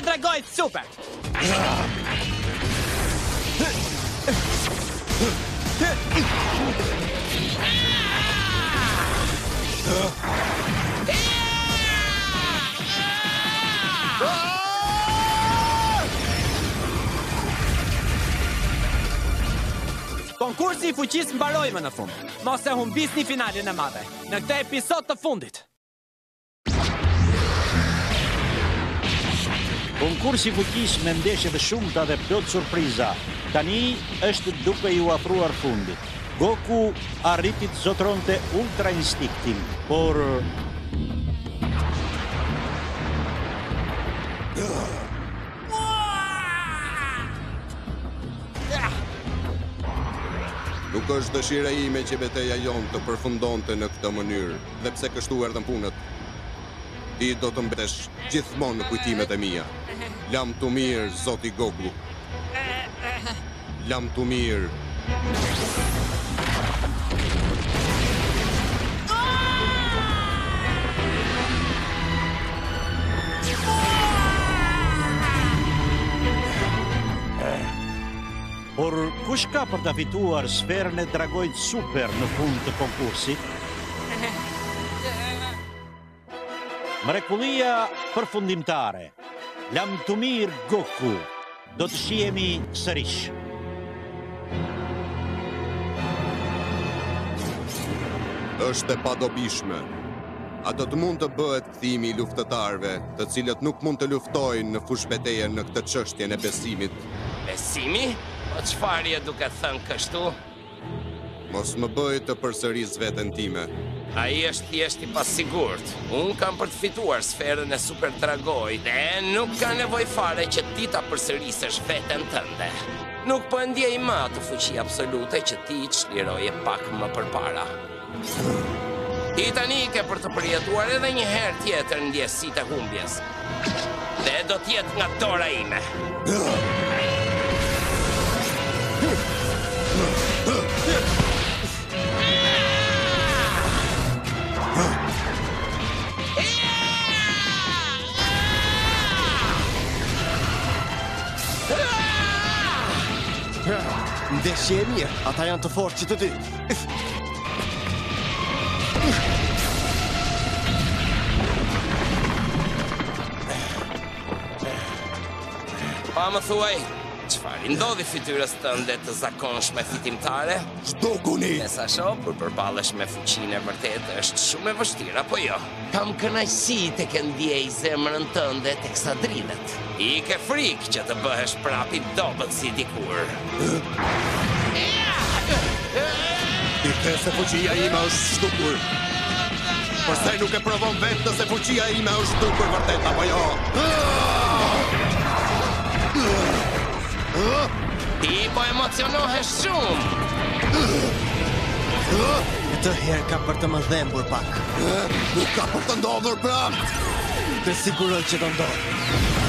e dragojt super! Konkursi i fuqisë mbaroi më në fund. Mos e humbisni finalin e madhe në këtë episod të fundit. Konkursi i fuqisë me ndeshje të shumta dhe plot surpriza. Tani është duke ju afruar fundit. Goku arriti të zotronte Ultra Instinctin, por nuk është dëshira ime që betejë jonë të përfundonte në këtë mënyrë, dhe pse kështu erdhën punët. Ti do të mbetesh gjithmonë në kujtimet e mia. Lam të mirë, Zoti Goku. Lam të mirë. por kush ka për ta fituar sferën e dragojt super në fund të konkursit? Mrekullia përfundimtare. Lamtumir Goku. Do të shihemi sërish. Është e padobishme. A do të mund të bëhet kthimi I luftëtarëve, të cilët nuk mund të luftojnë në fushbetejë në këtë çështje e besimit? Besimi? Po çfarë je duke thënë kështu? Mos më bëj të përsëris veten time. Ai është thjesht I pasigurt. Unë kam për të fituar sferën e super dragojt dhe nuk ka nevojë fare që ti ta përsërisësh veten tënde. Nuk po ndjej më atë fuqi absolute që ti çliroje pak më përpara. Ti tani ke për të përjetuar edhe një herë tjetër ndjesitë e humbjes. Dhe do të jetë nga dora ime. Ndeshje e mirë, ata janë të fortë që të dy. Pa më thuaj, çfarë I ndodhi fytyrës tënde të zakonshme fitimtare? Zdoguni! E sa shoh, kur përballesh me fuqinë e vërtetë, është shumë e vështirë, apo jo? Kam kënaqësi tek e ndjej zemrën tënde teksa dridhet. I ke frikë që të bëhesh prapë I dobët si dikur. Ti the se fuqia ime është shtukur. Përse nuk e provon vetë nëse fuqia ime është shtukur vërtet, apo jo? Ti po emocionohesh shumë. Këtë herë ka për të më dhembur pak. Nuk ka për të ndodhur prap. Të siguroj që do ndodhë.